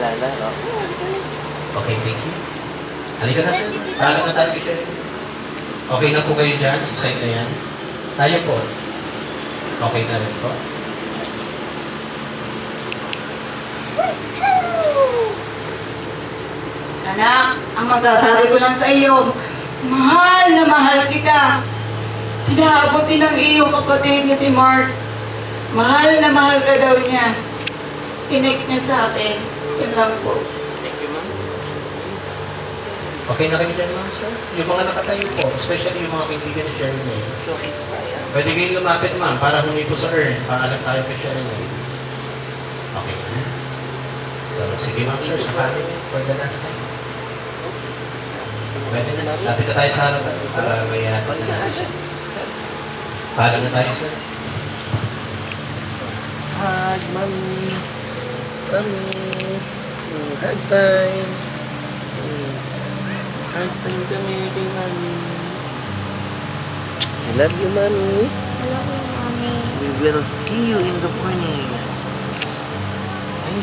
Wala, no? Okay, thank you. Halika na, sir. Talag na tayo, sir. Okay na po kayo dyan? Sa side na yan? Tayo po. Okay na rin po. Anak, ang masasabi ko lang sa iyo, mahal na mahal kita. Pinaabot din ng iyong kapatid na si Mark. Mahal na mahal ka daw niya. Tinik niya sa akin. Yun lang po. Thank you, ma'am. Okay na kayo dyan, ma'am, sir? Yung mga nakatayo po, especially yung mga kaibigan ni Sherman. It's okay po kaya. Pwede kayong lumapit, ma'am, para humingi po sa urn. Paalam tayo kay Sherman. Okay na. So, sige, ma'am, sir, sa family for the last time. Pwede na. Lapit na tayo sa harapan para may harapan na natin siya. Paalam na tayo, sir. Hug, mommy. Mommy. Hug time. Hug time kami kay mommy. I love you, mommy. I love you, Mommy. We will see you in the morning. Okay?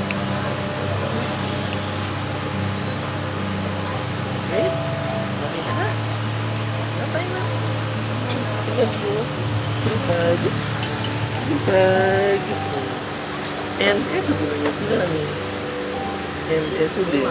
Okay? Okay ka na? Bye-bye na. Let's go. Hug. Hug. And eto din na si Mami. And eto din.